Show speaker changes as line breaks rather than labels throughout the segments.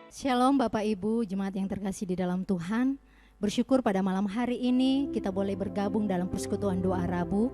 Shalom Bapak Ibu, jemaat yang terkasih di dalam Tuhan. Bersyukur pada malam hari ini kita boleh bergabung dalam persekutuan doa Rabu.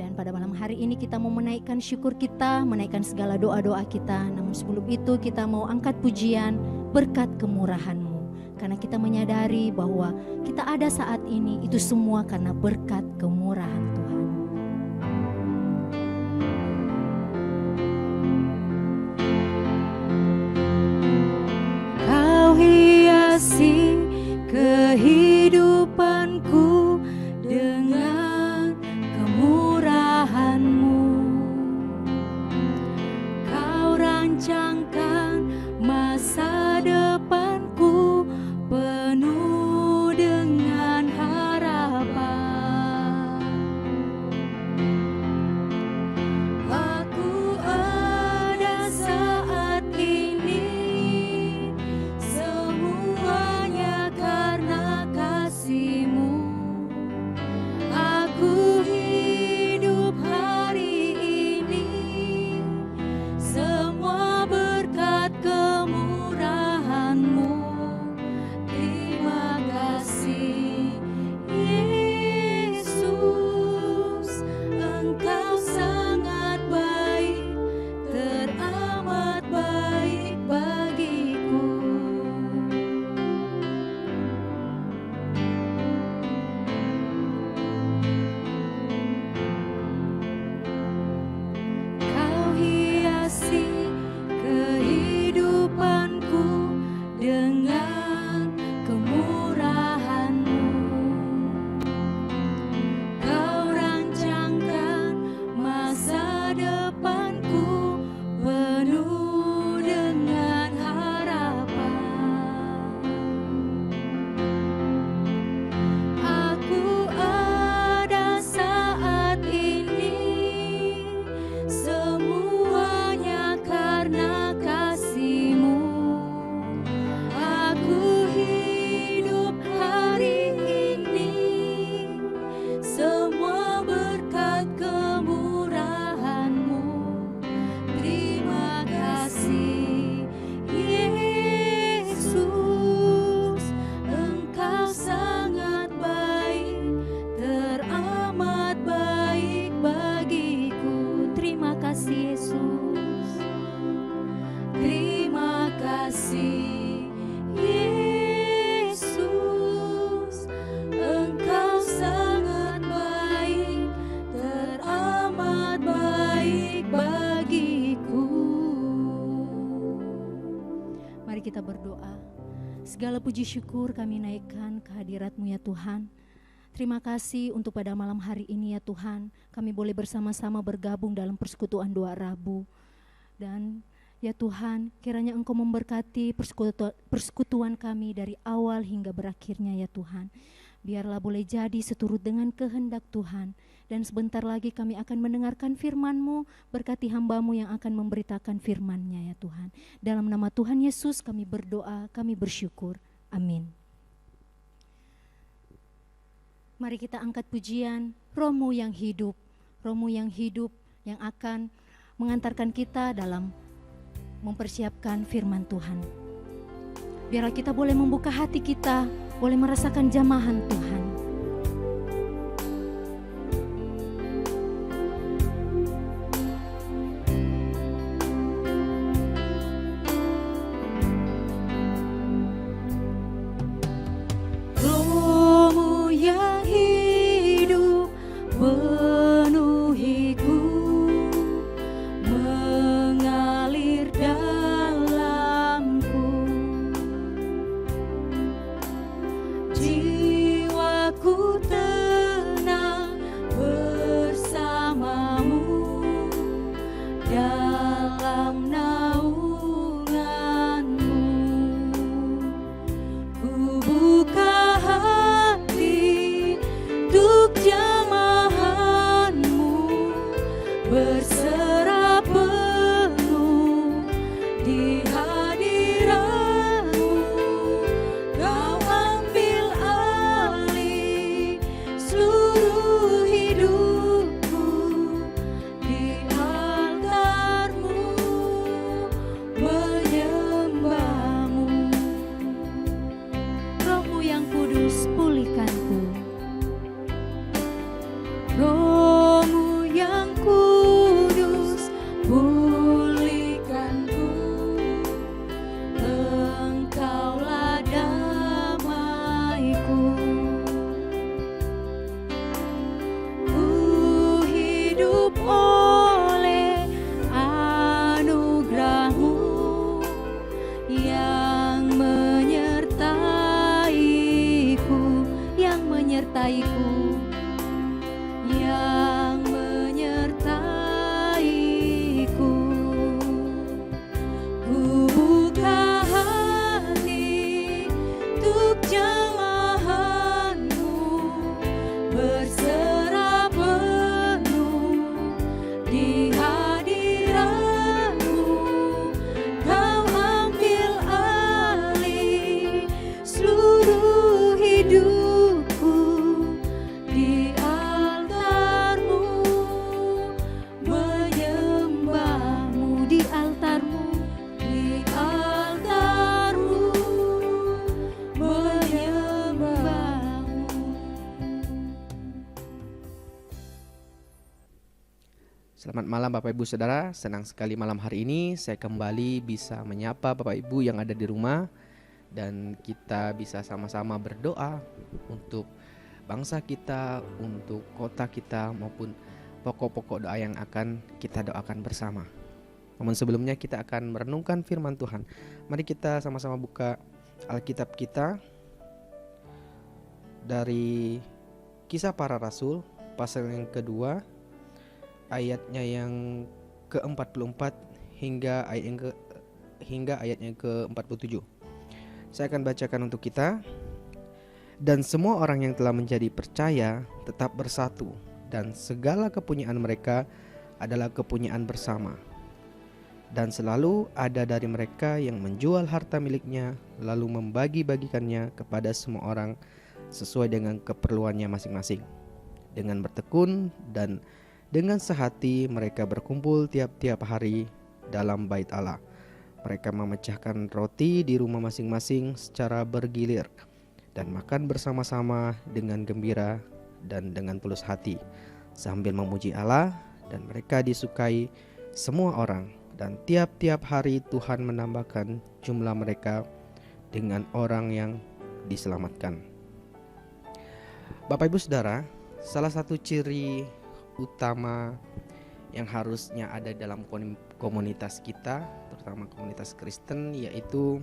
Dan pada malam hari ini kita mau menaikkan syukur kita, menaikkan segala doa-doa kita. Namun sebelum itu kita mau angkat pujian berkat kemurahan-Mu. Karena kita menyadari bahwa kita ada saat ini itu semua karena berkat kemurahan Tuhan. Hiasi kehidupanku dengan kemurahan-Mu. Kau rancangkan masa depanku penuh dengan harapan. Aku ada saat ini aku hidup hari ini, semua berkat kemurahan-Mu. Terima kasih Yesus, Engkau sangat baik, teramat baik bagiku. Kehidupanku dengan kemurahan-Mu. Kau rancangkan masa depanku penuh dengan harapan. Aku ada saat ini, semuanya karena kasih-Mu. Aku hidup hari ini, semua berkat kemurahan-Mu. Terima kasih Yesus, Engkau sangat baik, teramat baik bagiku. Terima kasih Yesus. Terima kasih Yesus, Engkau sangat baik, teramat baik bagiku. Mari kita berdoa. Segala puji syukur kami naikkan ke hadirat-Mu ya Tuhan. Terima kasih untuk pada malam hari ini ya Tuhan, kami boleh bersama-sama bergabung dalam persekutuan doa Rabu. Dan ya Tuhan, kiranya Engkau memberkati persekutuan kami dari awal hingga berakhirnya ya Tuhan. Biarlah boleh jadi seturut dengan kehendak Tuhan. Dan sebentar lagi kami akan mendengarkan firman-Mu, berkati hamba-Mu yang akan memberitakan firman-Nya ya Tuhan. Dalam nama Tuhan Yesus kami berdoa, kami bersyukur. Amin. Mari kita angkat pujian Roh-Mu yang hidup. Roh-Mu yang hidup yang akan mengantarkan kita dalam mempersiapkan firman Tuhan. Biarlah kita boleh membuka hati kita, boleh merasakan jamahan Tuhan. Roh-Mu yang hidup penuhiku, mengalir dalamku. Jiwa
malam Bapak Ibu Saudara, senang sekali malam hari ini saya kembali bisa menyapa Bapak Ibu yang ada di rumah, dan kita bisa sama-sama berdoa untuk bangsa kita, untuk kota kita, maupun pokok-pokok doa yang akan kita doakan bersama. Namun sebelumnya kita akan merenungkan firman Tuhan. Mari kita sama-sama buka Alkitab kita dari Kisah Para Rasul pasal yang kedua, ayatnya yang ke-44 hingga ayatnya ke-47. Saya akan bacakan untuk kita. Dan semua orang yang telah menjadi percaya tetap bersatu, dan segala kepunyaan mereka adalah kepunyaan bersama. Dan selalu ada dari mereka yang menjual harta miliknya lalu membagi-bagikannya kepada semua orang sesuai dengan keperluannya masing-masing. Dengan bertekun dan dengan sehati mereka berkumpul tiap-tiap hari dalam bait Allah. Mereka memecahkan roti di rumah masing-masing secara bergilir dan makan bersama-sama dengan gembira dan dengan tulus hati sambil memuji Allah, dan mereka disukai semua orang, dan tiap-tiap hari Tuhan menambahkan jumlah mereka dengan orang yang diselamatkan. Bapak Ibu Saudara, salah satu ciri utama yang harusnya ada dalam komunitas kita, terutama komunitas Kristen, yaitu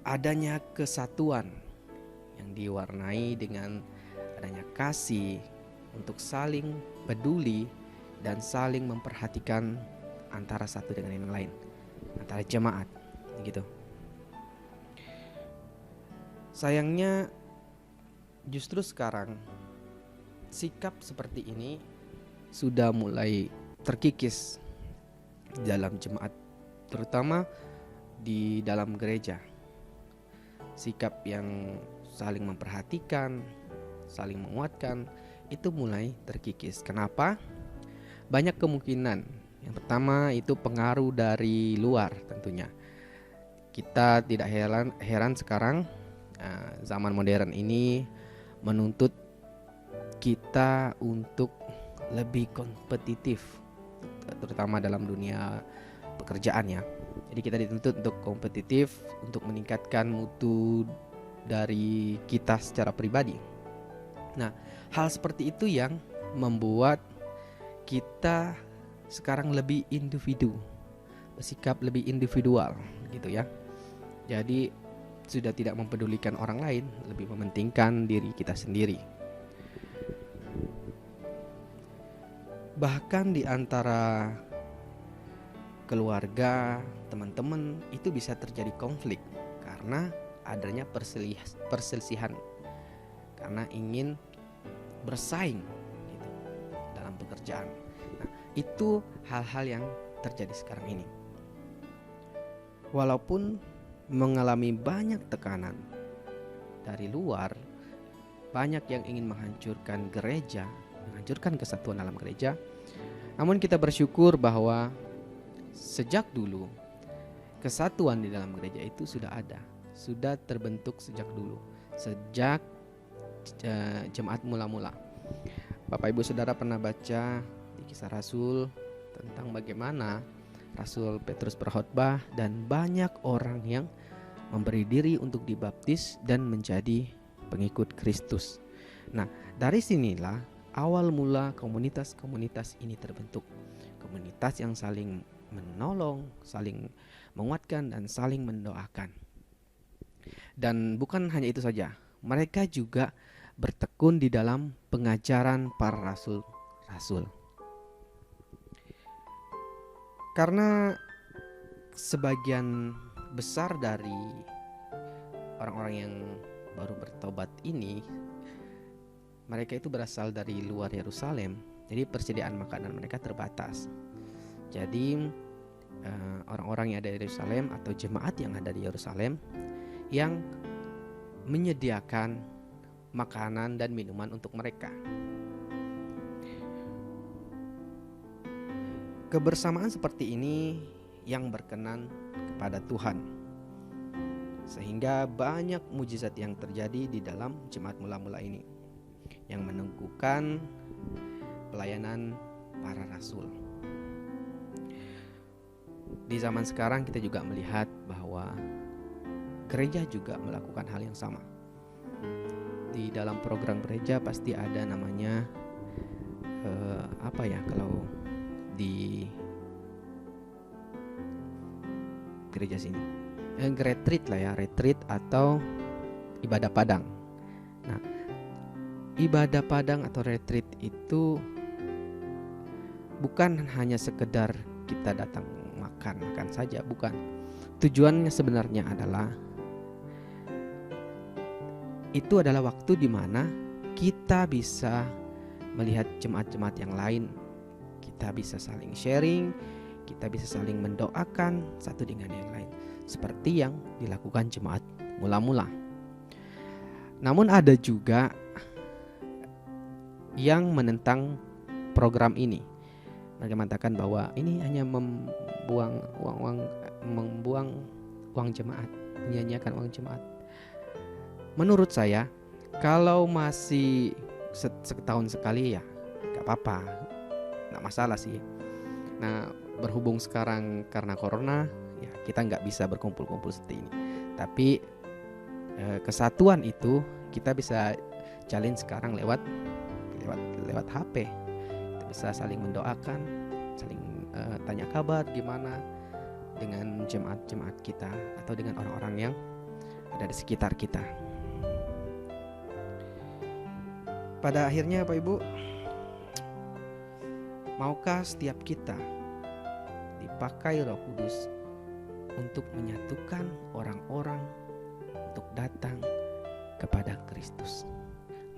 adanya kesatuan yang diwarnai dengan adanya kasih untuk saling peduli dan saling memperhatikan antara satu dengan yang lain, antara jemaat gitu. Sayangnya justru sekarang sikap seperti ini sudah mulai terkikis dalam jemaat, terutama di dalam gereja. Sikap yang saling memperhatikan, saling menguatkan, itu mulai terkikis. Kenapa? Banyak kemungkinan. Yang pertama itu pengaruh dari luar tentunya. Kita tidak heran sekarang zaman modern ini menuntut kita untuk lebih kompetitif, terutama dalam dunia pekerjaan ya. Jadi kita dituntut untuk kompetitif, untuk meningkatkan mutu dari kita secara pribadi. Nah, hal seperti itu yang membuat kita sekarang lebih individu, bersikap lebih individual gitu ya. Jadi sudah tidak mempedulikan orang lain, lebih mementingkan diri kita sendiri. Bahkan di antara keluarga, teman-teman, itu bisa terjadi konflik karena adanya perselisihan, karena ingin bersaing gitu, dalam pekerjaan. Nah, itu hal-hal yang terjadi sekarang ini. Walaupun mengalami banyak tekanan dari luar, banyak yang ingin menghancurkan gereja, menghancurkan kesatuan dalam gereja. Namun kita bersyukur bahwa sejak dulu kesatuan di dalam gereja itu sudah ada, sudah terbentuk sejak dulu, sejak jemaat mula-mula. Bapak Ibu Saudara pernah baca di Kisah Rasul tentang bagaimana Rasul Petrus berkhotbah dan banyak orang yang memberi diri untuk dibaptis dan menjadi pengikut Kristus. Nah, dari sinilah awal mula komunitas-komunitas ini terbentuk. Komunitas yang saling menolong, saling menguatkan, dan saling mendoakan. Dan bukan hanya itu saja, mereka juga bertekun di dalam pengajaran para rasul-rasul. Karena sebagian besar dari orang-orang yang baru bertobat ini, mereka itu berasal dari luar Yerusalem, jadi persediaan makanan mereka terbatas. Jadi orang-orang yang ada di Yerusalem atau jemaat yang ada di Yerusalem yang menyediakan makanan dan minuman untuk mereka. Kebersamaan seperti ini yang berkenan kepada Tuhan, sehingga banyak mujizat yang terjadi di dalam jemaat mula-mula ini, yang meneguhkan pelayanan para rasul. Di zaman sekarang kita juga melihat bahwa gereja juga melakukan hal yang sama. Di dalam program gereja pasti ada namanya kalau di gereja sini retreat atau ibadah padang. Nah, ibadah padang atau retreat itu bukan hanya sekedar kita datang makan saja, bukan. Tujuannya sebenarnya adalah itu adalah waktu di mana kita bisa melihat jemaat-jemaat yang lain. Kita bisa saling sharing, kita bisa saling mendoakan satu dengan yang lain, seperti yang dilakukan jemaat mula-mula. Namun ada juga yang menentang program ini. Mereka mengatakan bahwa ini hanya membuang uang jemaat, menyanyiakan uang jemaat. Menurut saya, kalau masih setahun sekali ya gak apa-apa, gak masalah sih. Nah, berhubung sekarang karena corona, ya kita gak bisa berkumpul-kumpul seperti ini. Tapi kesatuan itu kita bisa jalin sekarang lewat HP. Kita bisa saling mendoakan, saling tanya kabar gimana dengan jemaat-jemaat kita atau dengan orang-orang yang ada di sekitar kita. Pada akhirnya Bapak Ibu, maukah setiap kita dipakai Roh Kudus untuk menyatukan orang-orang untuk datang kepada Kristus?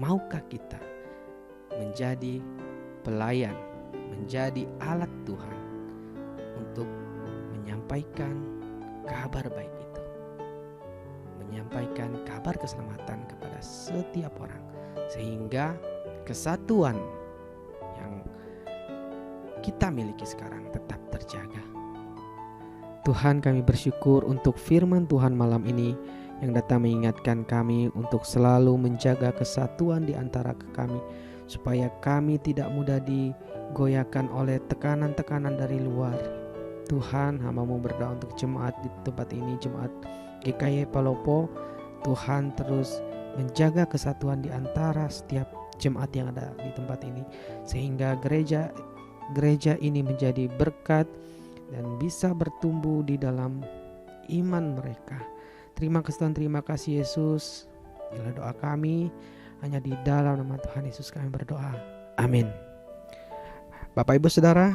Maukah kita menjadi pelayan, menjadi alat Tuhan untuk menyampaikan kabar baik itu, menyampaikan kabar keselamatan kepada setiap orang, sehingga kesatuan yang kita miliki sekarang tetap terjaga. Tuhan, kami bersyukur untuk firman Tuhan malam ini yang datang mengingatkan kami untuk selalu menjaga kesatuan di antara kami, supaya kami tidak mudah digoyahkan oleh tekanan-tekanan dari luar. Tuhan, hamba-Mu berdoa untuk jemaat di tempat ini, jemaat GKY Palopo. Tuhan terus menjaga kesatuan di antara setiap jemaat yang ada di tempat ini, sehingga gereja ini menjadi berkat dan bisa bertumbuh di dalam iman mereka. Terima kasih Tuhan, terima kasih Yesus. Inilah doa kami, hanya di dalam nama Tuhan Yesus kami berdoa. Amin. Bapak Ibu Saudara,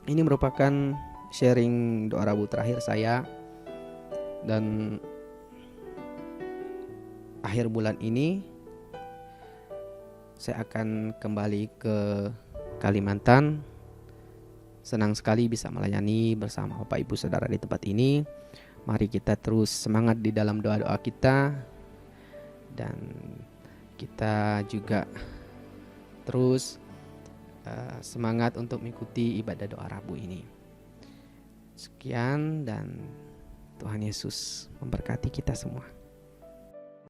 ini merupakan sharing doa Rabu terakhir saya, dan akhir bulan ini saya akan kembali ke Kalimantan. Senang sekali bisa melayani bersama Bapak Ibu Saudara di tempat ini. Mari kita terus semangat di dalam doa-doa kita, dan kita juga terus semangat untuk mengikuti ibadah doa Rabu ini. Sekian, dan Tuhan Yesus memberkati kita semua.